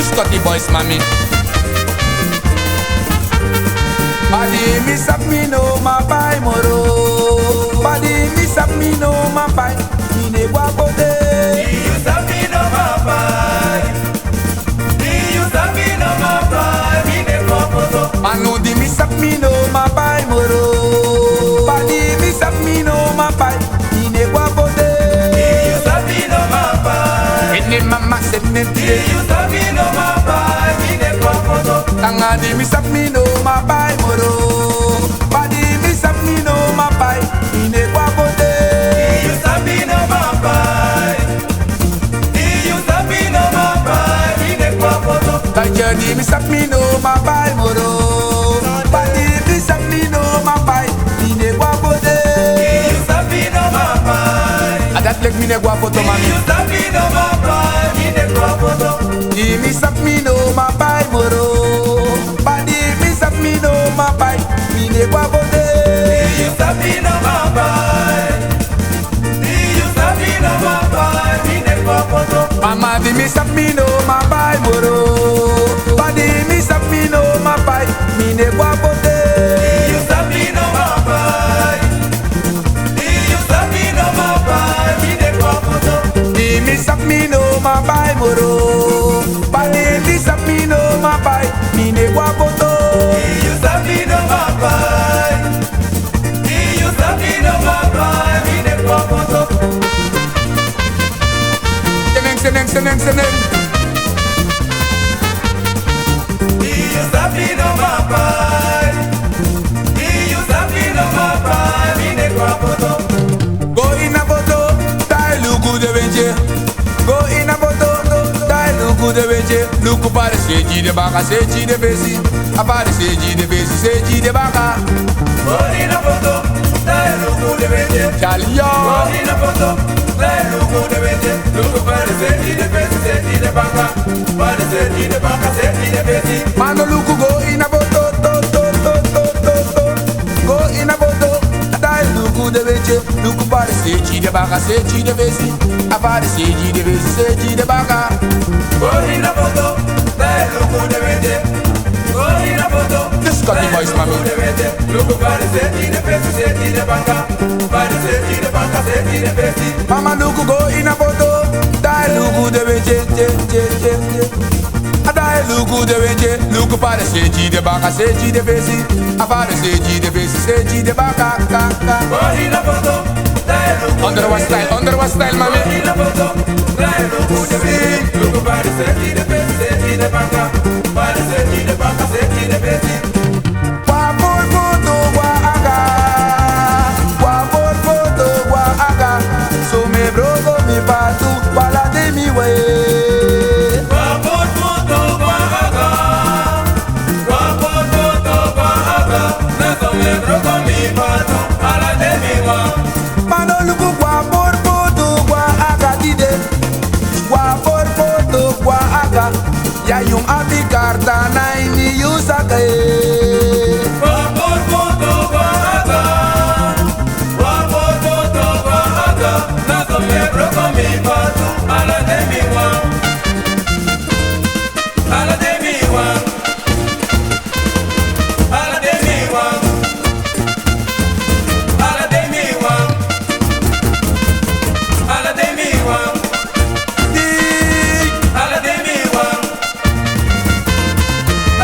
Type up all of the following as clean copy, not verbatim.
Scotty boys, mami. Body miss up me no ma pai moro. Body miss up me no ma pai. Ine guapo de. You sabi no ma pai. You sabi no ma pai. Ine guapo do. Manu di miss up me no ma pai moro. Body miss up me no ma pai. Ine guapo de. You sabi no ma pai. Ene mama se ne de. You sabi no ma pai. Ine guapo do. Tanga di miss up me no ma pai moro. Body miss up me no ma pai. Ine guapo de. You sabi no ma pai. You sabi no ma pai. Ine guapo do. Tanga di miss up me no ma pai moro. Body miss up me no ma pai. Ine guapo de. You sabi no ma pai. Adat lek mine guapo to mami. You sabi no ma pai. Ine guapo do. Di miss up me no ma pai moro. Body miss up me no ma pai. Ine guapo de. You sabi no ma pai. You sabi no ma pai. Ine guapo do. Mama di miss up me no ma pai moro. Body miss up me no ma pai. Ine guapo de. You sabi no ma pai. You sabi no ma pai. Ine guapo do. Di miss up me no ma pai moro. Body miss up me no ma pai. Ine guapo de. You sabi no ma pai. You sabi no ma pai. Ine guapo do. Seneng. You sabi no ma pai. You sabi no ma pai. Ine guapo do. Go in a boto, dai lugu de benje. Go in a boto, dai lugu de benje. Lugu para seji de baka, seji de besi. Apare seji de besi, seji de baka. Bori na poto, dai lugu de bete. Chalio, Bori na poto, dai lugu de bete. Lugu para seji de besi, seji de baka. Para seji de baka, seji de besi. mano lugu go in a boto, to. Go in a boto, dai lugu de benje. Lugu para seji de baka, seji de besi. Apare seji de besi, seji de baka. Bori na poto, dai lugu de bete. Bori na poto, The Scotty boys, mami. lugu de bete. Lugu para seji de besi, seji de baka. Para seji de baka, seji de besi. Mama lugu go in a boto, dai lugu de benje, je. Adai lugu de benje, lugu para seji de baka, seji de besi. Apare seji de besi, seji de baka, ka. Bori na poto, dai lugu Under one style, mami. Bori na poto, dai lugu de bete. Lugu para seji de besi, seji de baka. Para seji de baka, seji de besi. Wa por foto, wa aga. So me brogo mi patu, wala de mi way. Wapot moto wahaga, wapot moto wahaga. Naso me brogo mi patu, ala de mi wa. Mano lugu wa por foto, wa aga dide. Wa por foto, wa aga. Ya yung abi karta na ini yusake. Wapot moto wahaga, wapot moto wahaga. Naso me brogo mi patu, ala de mi wa. Ala de mi wa. Ala de mi wa. Ala de mi wa. Ala de mi wa. Ala de mi wa.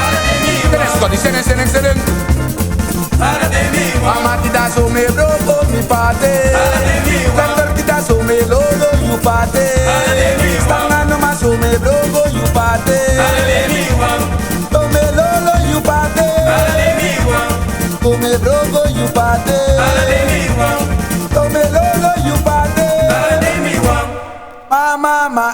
Ala de mi wa. Scotty, seneng. Ala de mi wa. Mama ti da so me brogo mi pate. Ala de mi wa. Doctor ti da so me logo you pate. Ala de mi wa. Stangano ma so me brogo you pate. Ala de mi wa. So me lolo you pate. Ala de mi wa. So me brogo you pate. Ala de mi wa. So me lolo you pate. Ala de mi wa. Mama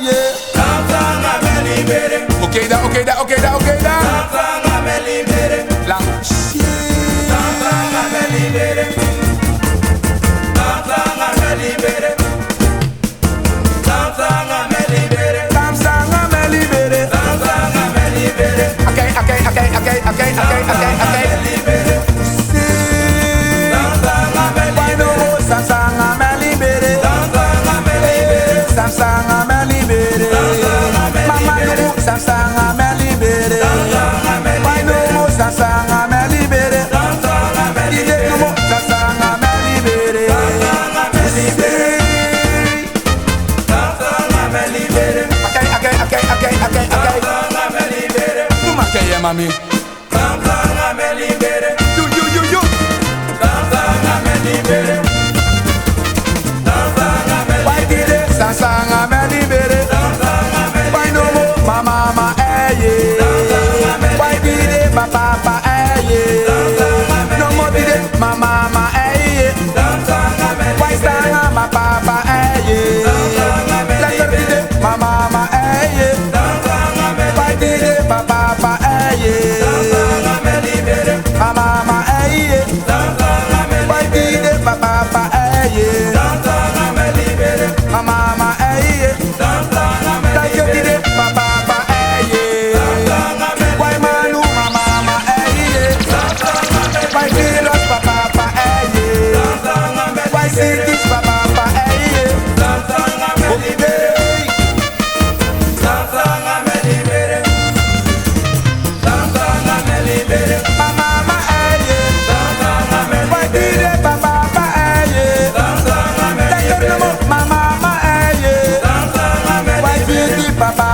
yeah. Samsanga me libere. Okay da. Samsanga me libere. Lang shit. Samsanga me libere. Samsanga me libere. Samsanga me libere. Samsanga me libere. Samsanga me libere. Okay. Samsanga me libere. See. Samsanga mami. Tanzanga me libere. You. Tanzanga me libere. Tanzanga me Why did it? Sansanga me libere. Tanzanga me Why no more? Mama, yeah. Why did it? Papa, yeah. No more did it. Mama, yeah. Tanzanga me Why sanga my papa, yeah. Let's did it. Mama, yeah. Tanzanga me Why did it? Papa, yeah. Tanzanga me libere. Mama, yeah. Tanzanga me Why did it? Papa, yeah. Tanzanga me libere. Mama, yeah. Tanzanga me Like you did it, papa, yeah. Tanzanga me Why manu, mama, yeah. Why fearless, papa, yeah. Tanzanga me Why cities, papa, yeah. Tanzanga me libere. Tanzanga me libere. Tanzanga me libere. Mama, yeah. Tanzanga me Why did it, papa, yeah. Tanzanga me Like you know, mama, yeah. Tanzanga me Why cities, papa,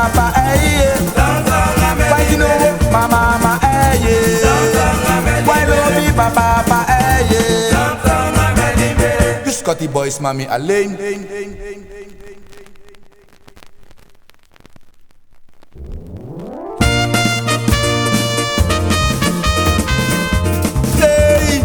yeah. Tanzanga me Why you know, mama, yeah. Why love me, papa, yeah. Tanzanga me libere. You Scotty boys, mommy, alleen. Hey.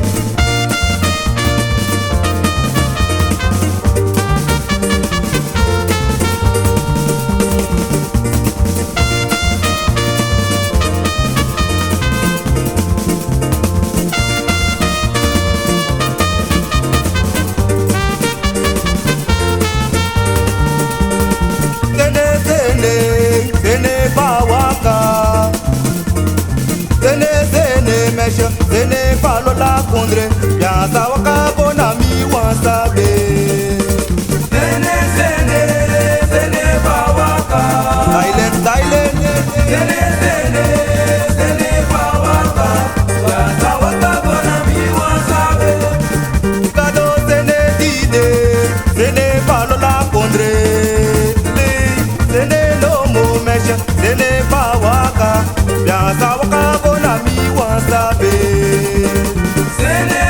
Sene bawaka, sene mesha, sene palola kundre, yansa waka bona mi wansabe. Sene bawaka. Silent, Sene bawaka. Yansa waka bona mi wansabe. kado sene dide, sene palola kundre, sene lomo mesha, sene bawaka, yansa waka bona mi wansabe. Sene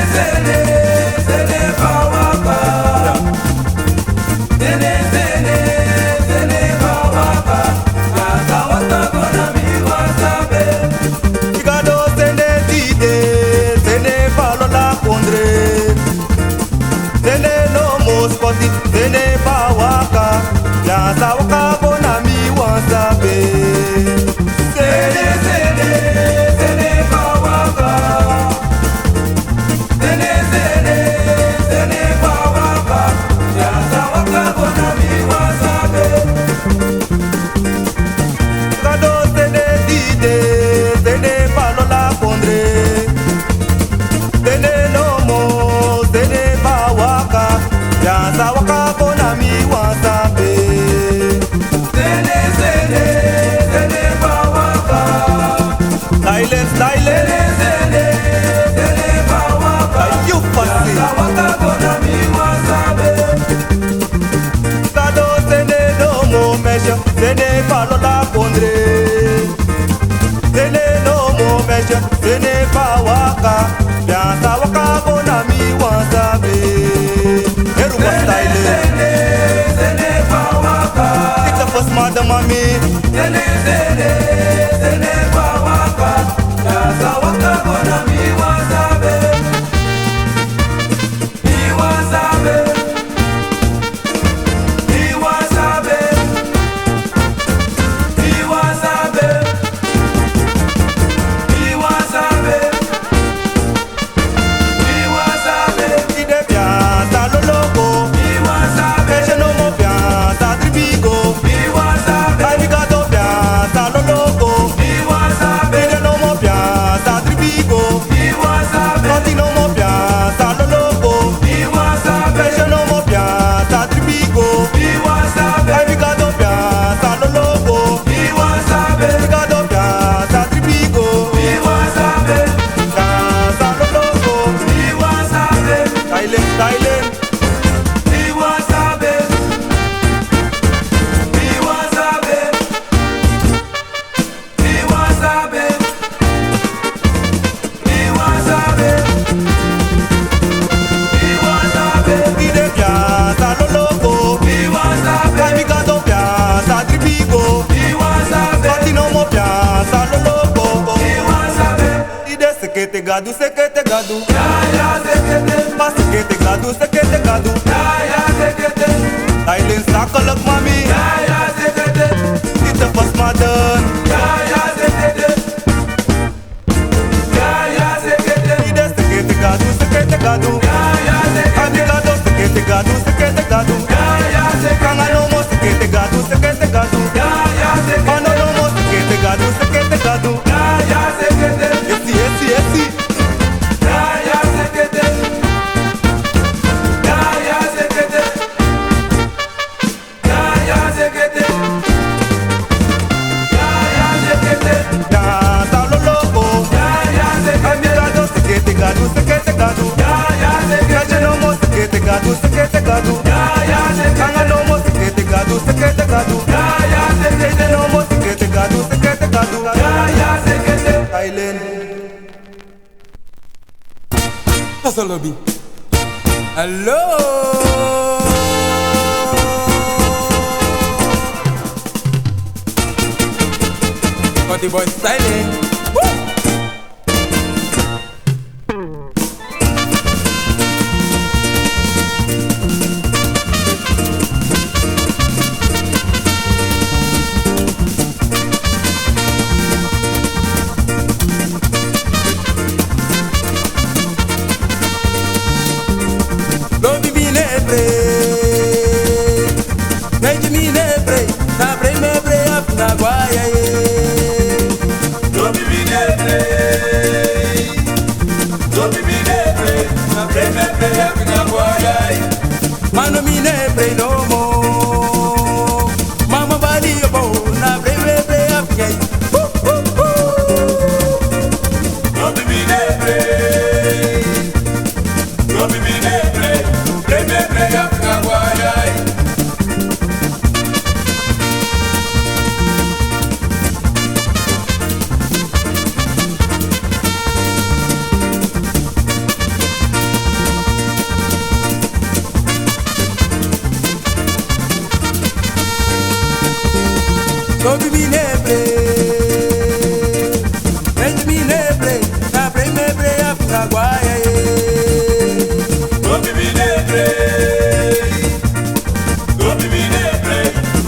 bawaka. Sene bawaka. Yansa waka bona mi wansabe. Kado sene dide, sene palola kundre, sene lomo spoti, sene bawaka, yansa waka bona mi wansabe. Sene sekete gadu, sekete gadu. Ya ya sekete. Pa sekete gadu, sekete gadu. Ya ya sekete. Thailand zakelijk mami. Ya ya sekete. Dit is pas maden. Ya ya sekete. Ya ya sekete. Ide sekete gadu, sekete gadu. Ya ya sekete. Amigado sekete gadu, sekete gadu. Ya ya sekete. Kanganomo sekete gadu, sekete gadu. Ya ya sekete. Ononomo sekete gadu, sekete gadu. Ya ya sekete. Esi, esi, esi. Ya ya sekete. Ya ya sekete. Ya ya sekete. Ya ya sekete. Dansa loloko. Ya ya sekete. Amigado sekete gadu, sekete gadu. Ya ya sekete. Kajanomo sekete gadu, sekete gadu. Ya ya sekete. Kanganomo sekete gadu, sekete gadu. Ya ya sekete. Kajanomo sekete gadu, sekete gadu. Ya ya sekete. Thailand. Asalobi. Hello. Got the boy styling. Woo! Lobi mi nebre, neji mi nebre, na bre me bre ap na guaya ye. Don't be nebre. Don't be nebre. Na preme preme na boya. Mano mi nebre no mo, mama bali yo bo, na bre me bre ap ye. Don't be nebre. Don't be nebre. Preme preme na boya. Lobi mi nebre, neji mi nebre, na bre me bre ap na guaya ye. Don't be nebre. Don't be nebre.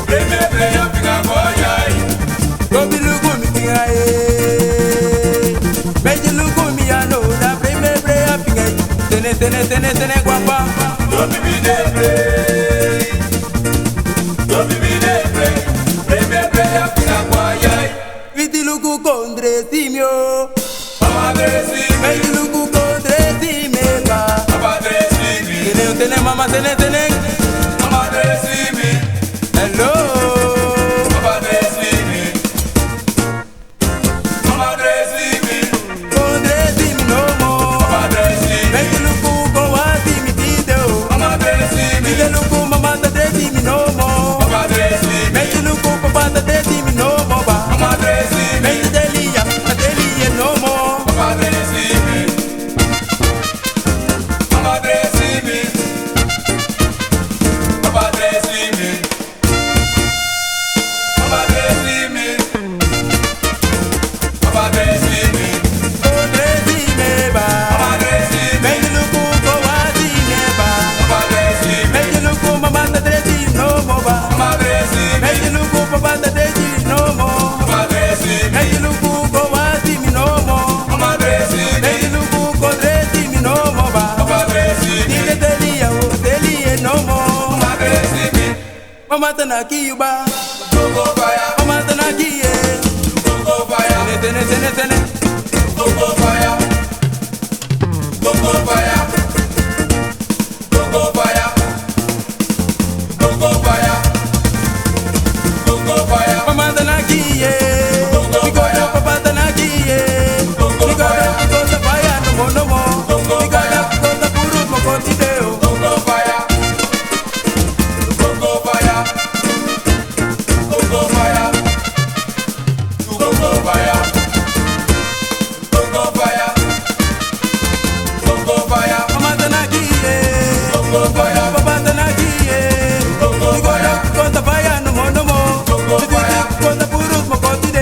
Preme preme na boya. Lobi lugu mi tinga ye, meji lugu mi ano, na bre me bre ap ye. Tene guapa. Don't be nebre. Don't be nebre. Preme preme na boya. Viti lugu kondre simio, Mama dresi. meji lugu kondre simeka. Mama dresi. Tene mama tene. Mama dresi me. Hello. Mama dresi me. Mama dresi me. Kondre simi no mo. Mama dresi me. Meji lugu ko wa simi video. Mama dresi me. Viti lugu mama ta de simi no mo. Mama dresi me. Meji lugu papa ta de simi no mo ba. Mama dresi me. Meji delia ta delia no mo. Mama dresi me. Mama dresi me. Mama dresi me. Mama dresi me. Mama dresi me. Kondre simi ba. Mama dresi me. Meji lugu ko wa simi ba. Mama dresi me. Meji lugu mama ta de simi no mo ba. Mama dresi me. Meji lugu papa ta de simi no mo. Mama dresi me. Meji lugu ko wa simi no mo. Mama dresi me. Meji lugu kondre simi no mo ba. Mama dresi me. Nige delia o delia no mo. Mama dresi me. Mama tana kiuba. Go fire. Mama tana kiye. Go fire. Tene. Go fire. Go fire. Go fire. Go fire. Go fire. Mama tana kiye. Go Nigoda papa tana kiye. Nigoda kukosa fire no mo. Nigoda kukosa purut mo kontideo. Go fire. Go fire. Go fire. Go fire. Go fire. Go fire. Mama tana kiye. Go fire. Papa tana kiye. Nigoda kukosa fire no mo. Nigoda kukosa purut mo kontideo.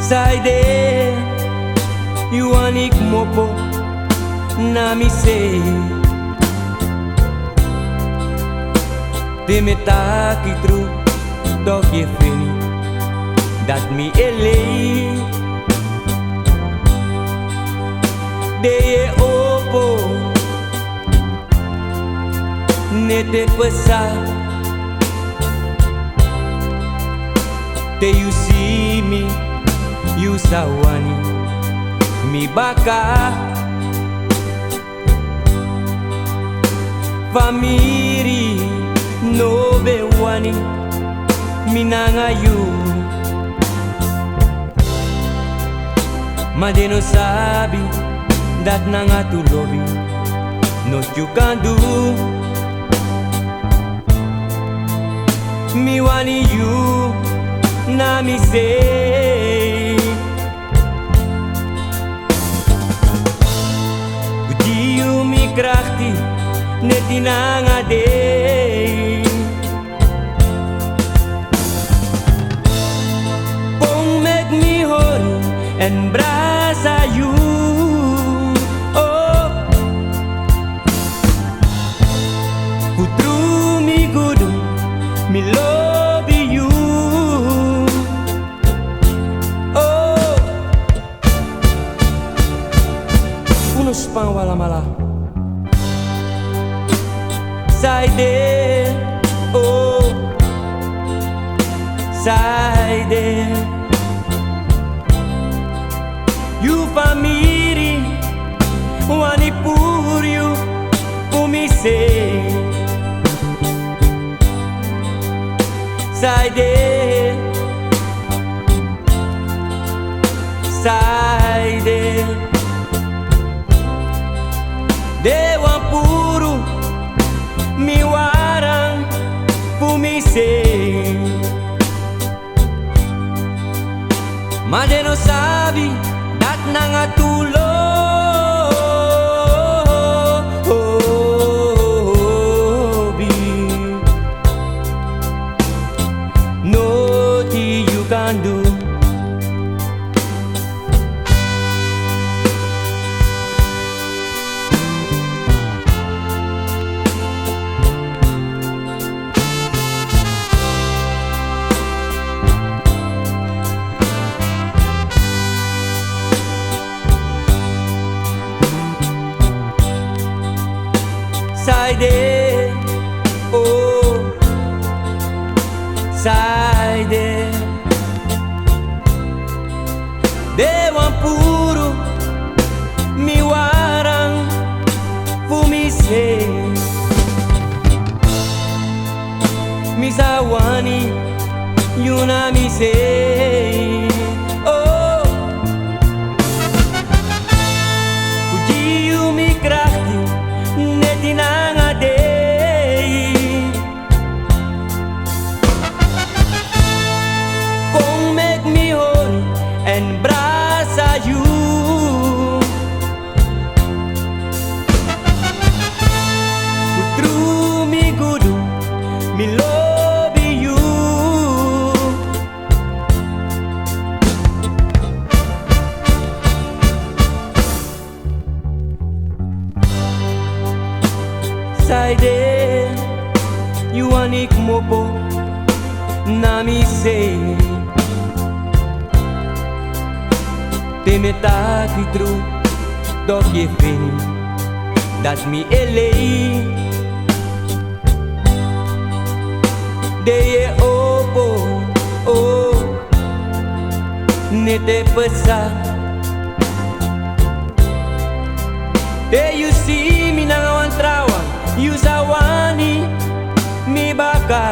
Saide, you anik mopo na mi say. Te me taki tru dog ye fini dat mi elei. De ye opo ne te pesa. Te you see me, you sawani mi baka. Famiri no bewani minanga you. Ma de no sabi dat nanga tu lobby. No you can do. Me wani you na mi say. You mi krachti net inanga day. Pong make me whole and brasa you. Oh, putru mi gudu mi love you. Oh, unos pan wala mala. Saide, oh, saide. You famiri, wani puriu, umise. Saide, saide. Dewan puru. Mi warang pumise. Ma de no sabi dat nanga tulo. No ti you can do. Saide, oh, saide. Dewan puru mi warang fumise. Mi sawani yuna mi say. Oh, uji you mi krachti netinanga day. Kong make me whole and brasa you. Putru mi gudu mi love you. Saide, you anik mopo na mi say. Te me taki tru dog ye fini dat mi elei. De ye opo, oh, ne te pesa. Te you see me nanga wan trawa. You sawani mi baka.